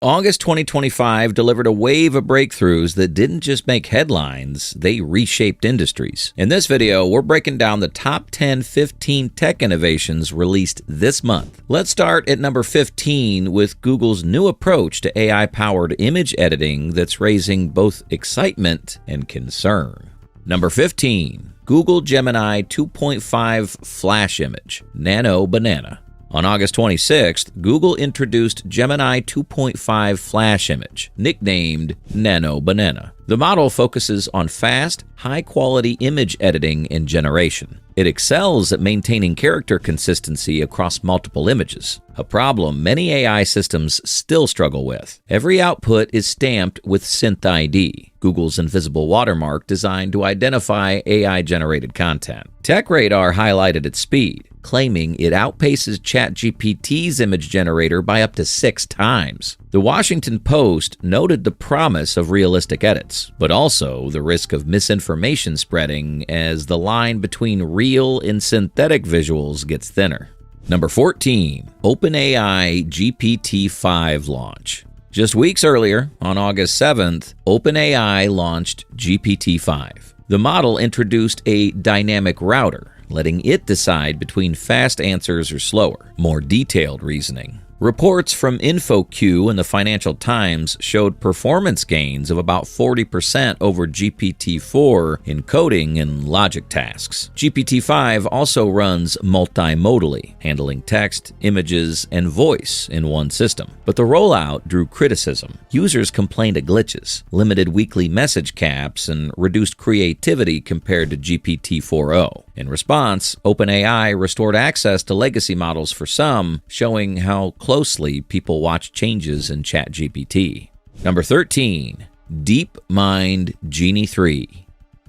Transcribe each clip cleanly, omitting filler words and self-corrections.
August 2025 delivered a wave of breakthroughs that didn't just make headlines, they reshaped industries. In this video, we're breaking down the top 15 tech innovations released this month. Let's start at number 15 with Google's new approach to AI-powered image editing that's raising both excitement and concern. Number 15, Google Gemini 2.5 Flash Image, Nano Banana. On August 26th, Google introduced Gemini 2.5 Flash Image, nicknamed Nano Banana. The model focuses on fast, high-quality image editing and generation. It excels at maintaining character consistency across multiple images, a problem many AI systems still struggle with. Every output is stamped with SynthID, Google's invisible watermark designed to identify AI-generated content. TechRadar highlighted its speed, claiming it outpaces ChatGPT's image generator by up to 6 times. The Washington Post noted the promise of realistic edits, but also the risk of misinformation spreading as the line between real and synthetic visuals gets thinner. Number 14, OpenAI GPT-5 launch. Just weeks earlier, on August 7th, OpenAI launched GPT-5. The model introduced a dynamic router, letting it decide between fast answers or slower, more detailed reasoning. Reports from InfoQ and the Financial Times showed performance gains of about 40% over GPT-4 in coding and logic tasks. GPT-5 also runs multimodally, handling text, images, and voice in one system. But the rollout drew criticism. Users complained of glitches, limited weekly message caps, and reduced creativity compared to GPT-4o. In response, OpenAI restored access to legacy models for some, showing how closely people watch changes in ChatGPT. Number 13, DeepMind Genie 3.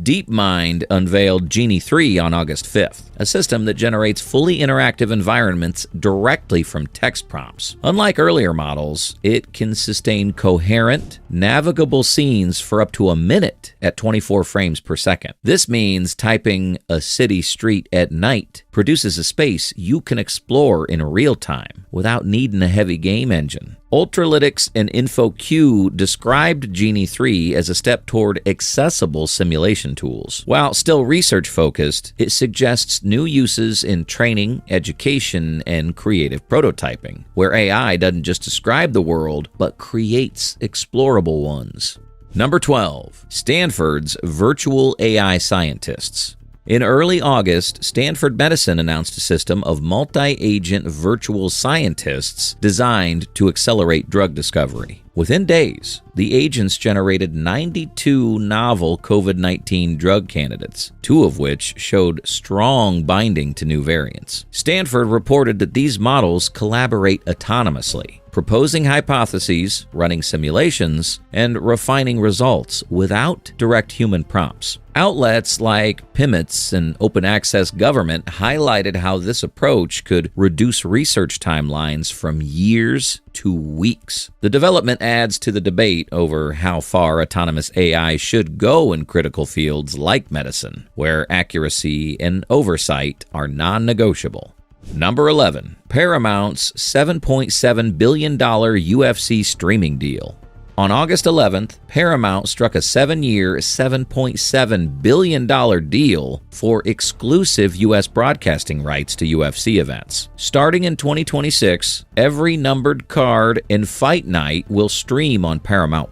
DeepMind unveiled Genie 3 on August 5th, a system that generates fully interactive environments directly from text prompts. Unlike earlier models, it can sustain coherent, navigable scenes for up to a minute at 24 frames per second. This means typing a city street at night produces a space you can explore in real time without needing a heavy game engine. Ultralytics and InfoQ described Genie 3 as a step toward accessible simulation tools. While still research-focused, it suggests new uses in training, education, and creative prototyping, where AI doesn't just describe the world, but creates explorable ones. Number 12, Stanford's virtual AI scientists. In early August, Stanford Medicine announced a system of multi-agent virtual scientists designed to accelerate drug discovery. Within days, the agents generated 92 novel COVID-19 drug candidates, 2 of which showed strong binding to new variants. Stanford reported that these models collaborate autonomously, proposing hypotheses, running simulations, and refining results without direct human prompts. Outlets like PIMITS and Open Access Government highlighted how this approach could reduce research timelines from years to weeks. The development adds to the debate over how far autonomous AI should go in critical fields like medicine, where accuracy and oversight are non-negotiable. Number 11, Paramount's $7.7 billion UFC streaming deal. On August 11th, Paramount struck a 7-year, $7.7 billion deal for exclusive U.S. broadcasting rights to UFC events. Starting in 2026, every numbered card and fight night will stream on Paramount+,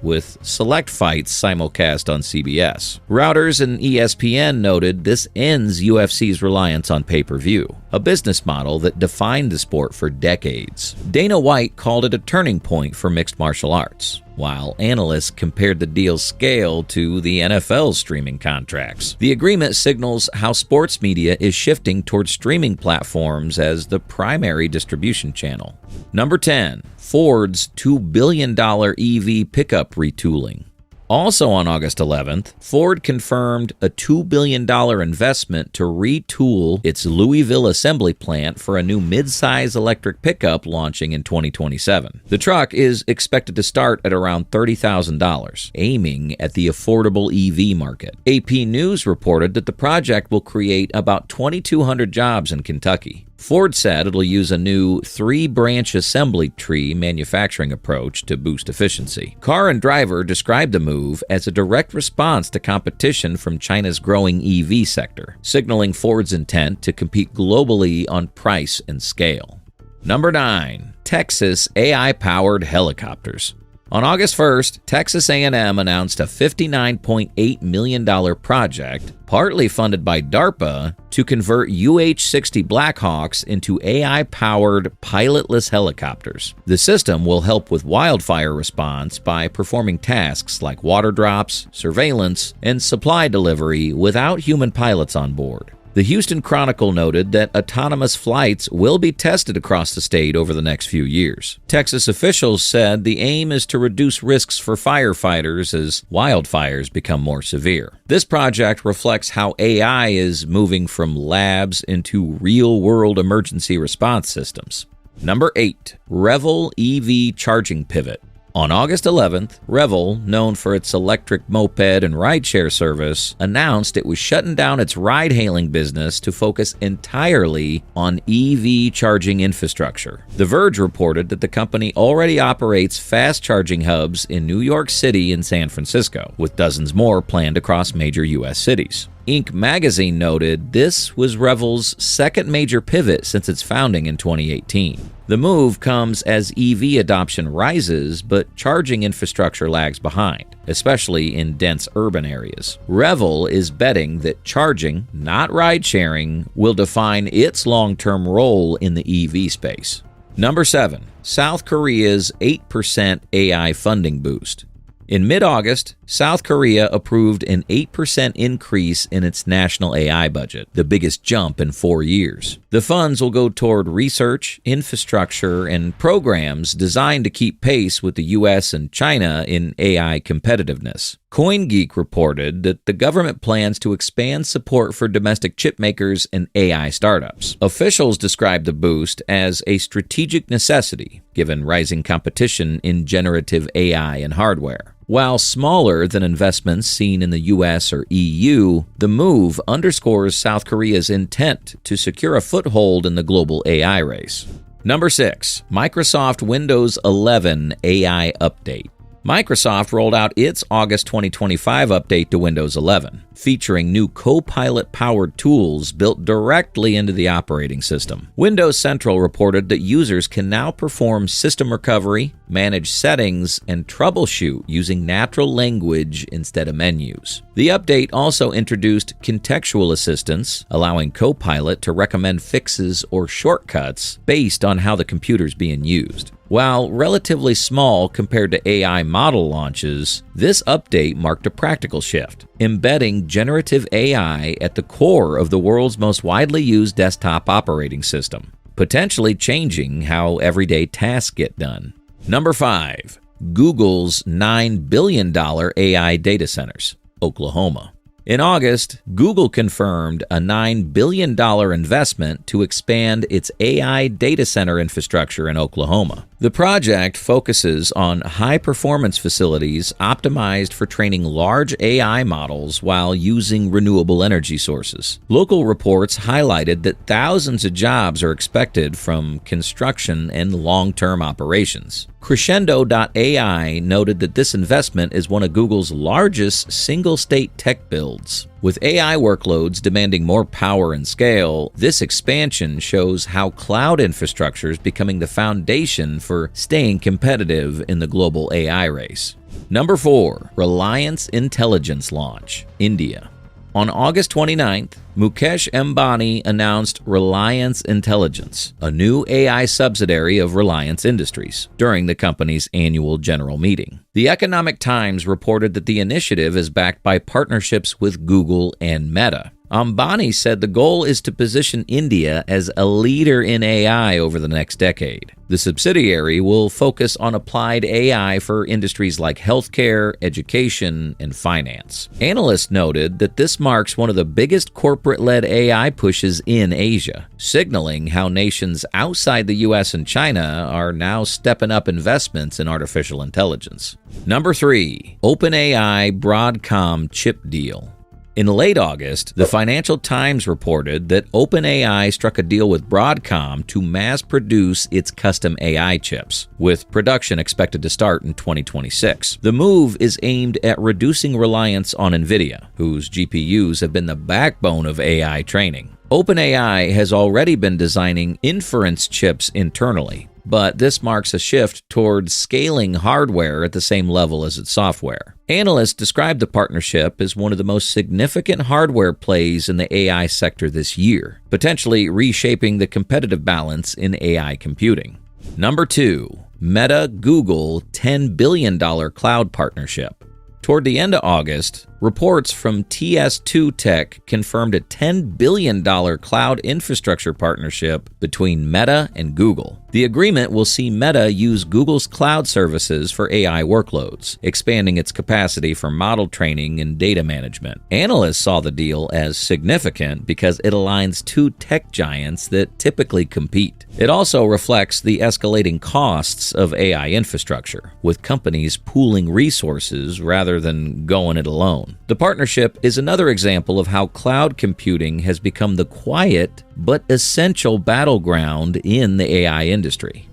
with select fights simulcast on CBS. Reuters and ESPN noted this ends UFC's reliance on pay-per-view, a business model that defined the sport for decades. Dana White called it a turning point for mixed martial arts, while analysts compared the deal's scale to the NFL's streaming contracts. The agreement signals how sports media is shifting towards streaming platforms as the primary distribution channel. Number 10, Ford's $2 billion EV pickup retooling. Also on August 11th, Ford confirmed a $2 billion investment to retool its Louisville assembly plant for a new mid-size electric pickup launching in 2027. The truck is expected to start at around $30,000, aiming at the affordable EV market. AP News reported that the project will create about 2,200 jobs in Kentucky. Ford said it'll use a new 3-branch assembly tree manufacturing approach to boost efficiency. Car and Driver described the move as a direct response to competition from China's growing EV sector, signaling Ford's intent to compete globally on price and scale. Number 9. Texas AI-powered helicopters. On August 1st, Texas A&M announced a $59.8 million project, partly funded by DARPA, to convert UH-60 Blackhawks into AI-powered pilotless helicopters. The system will help with wildfire response by performing tasks like water drops, surveillance, and supply delivery without human pilots on board. The Houston Chronicle noted that autonomous flights will be tested across the state over the next few years. Texas officials said the aim is to reduce risks for firefighters as wildfires become more severe. This project reflects how AI is moving from labs into real-world emergency response systems. Number 8. Revel EV charging pivot. On August 11th, Revel, known for its electric moped and rideshare service, announced it was shutting down its ride-hailing business to focus entirely on EV charging infrastructure. The Verge reported that the company already operates fast-charging hubs in New York City and San Francisco, with dozens more planned across major U.S. cities. Inc. magazine noted this was Revel's second major pivot since its founding in 2018. The move comes as EV adoption rises, but charging infrastructure lags behind, especially in dense urban areas. Revel is betting that charging, not ride-sharing, will define its long-term role in the EV space. Number 7. South Korea's 8% AI funding boost. In mid-August, South Korea approved an 8% increase in its national AI budget, the biggest jump in 4 years. The funds will go toward research, infrastructure, and programs designed to keep pace with the U.S. and China in AI competitiveness. CoinGeek reported that the government plans to expand support for domestic chip makers and AI startups. Officials described the boost as a strategic necessity, given rising competition in generative AI and hardware. While smaller than investments seen in the U.S. or EU, the move underscores South Korea's intent to secure a foothold in the global AI race. Number 6. Microsoft Windows 11 AI Update. Microsoft rolled out its August 2025 update to Windows 11, featuring new Copilot-powered tools built directly into the operating system. Windows Central reported that users can now perform system recovery, manage settings, and troubleshoot using natural language instead of menus. The update also introduced contextual assistance, allowing Copilot to recommend fixes or shortcuts based on how the computer's being used. While relatively small compared to AI model launches, this update marked a practical shift, embedding generative AI at the core of the world's most widely used desktop operating system, potentially changing how everyday tasks get done. Number 5. Google's $9 billion AI data centers, Oklahoma. In August, Google confirmed a $9 billion investment to expand its AI data center infrastructure in Oklahoma. The project focuses on high-performance facilities optimized for training large AI models while using renewable energy sources. Local reports highlighted that thousands of jobs are expected from construction and long-term operations. Crescendo.ai noted that this investment is one of Google's largest single-state tech builds. With AI workloads demanding more power and scale, this expansion shows how cloud infrastructure is becoming the foundation for staying competitive in the global AI race. Number 4. Reliance Intelligence launch, India. On August 29th, Mukesh Ambani announced Reliance Intelligence, a new AI subsidiary of Reliance Industries, during the company's annual general meeting. The Economic Times reported that the initiative is backed by partnerships with Google and Meta. Ambani said the goal is to position India as a leader in AI over the next decade. The subsidiary will focus on applied AI for industries like healthcare, education, and finance. Analysts noted that this marks one of the biggest corporate-led AI pushes in Asia, signaling how nations outside the U.S. and China are now stepping up investments in artificial intelligence. Number 3. OpenAI Broadcom chip deal. In late August, the Financial Times reported that OpenAI struck a deal with Broadcom to mass-produce its custom AI chips, with production expected to start in 2026. The move is aimed at reducing reliance on NVIDIA, whose GPUs have been the backbone of AI training. OpenAI has already been designing inference chips internally, but this marks a shift towards scaling hardware at the same level as its software. Analysts describe the partnership as one of the most significant hardware plays in the AI sector this year, potentially reshaping the competitive balance in AI computing. Number 2. Meta-Google $10 billion cloud partnership. Toward the end of August, reports from TS2 Tech confirmed a $10 billion cloud infrastructure partnership between Meta and Google. The agreement will see Meta use Google's cloud services for AI workloads, expanding its capacity for model training and data management. Analysts saw the deal as significant because it aligns two tech giants that typically compete. It also reflects the escalating costs of AI infrastructure, with companies pooling resources rather than going it alone. The partnership is another example of how cloud computing has become the quiet but essential battleground in the AI industry.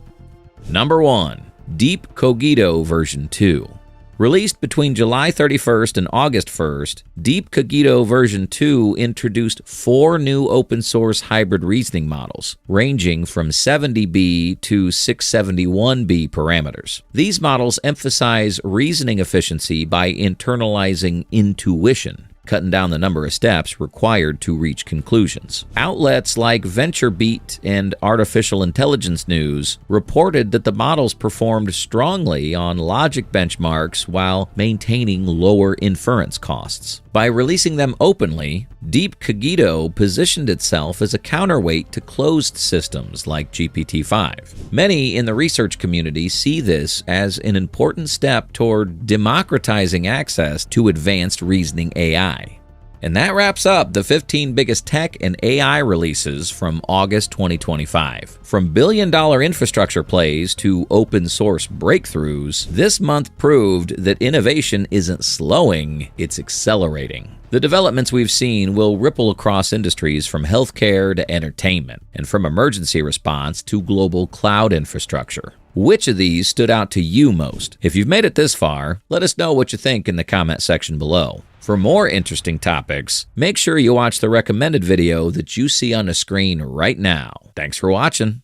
Number 1. Deep Cogito version 2. Released between July 31st and August 1st, Deep Cogito version 2 introduced 4 new open-source hybrid reasoning models, ranging from 70B to 671B parameters. These models emphasize reasoning efficiency by internalizing intuition, cutting down the number of steps required to reach conclusions. Outlets like VentureBeat and Artificial Intelligence News reported that the models performed strongly on logic benchmarks while maintaining lower inference costs. By releasing them openly, Deep Cogito positioned itself as a counterweight to closed systems like GPT-5. Many in the research community see this as an important step toward democratizing access to advanced reasoning AI. And that wraps up the 15 biggest tech and AI releases from August 2025. From billion-dollar infrastructure plays to open-source breakthroughs, this month proved that innovation isn't slowing, it's accelerating. The developments we've seen will ripple across industries from healthcare to entertainment, and from emergency response to global cloud infrastructure. Which of these stood out to you most? If you've made it this far, let us know what you think in the comment section below. For more interesting topics, make sure you watch the recommended video that you see on the screen right now. Thanks for watching.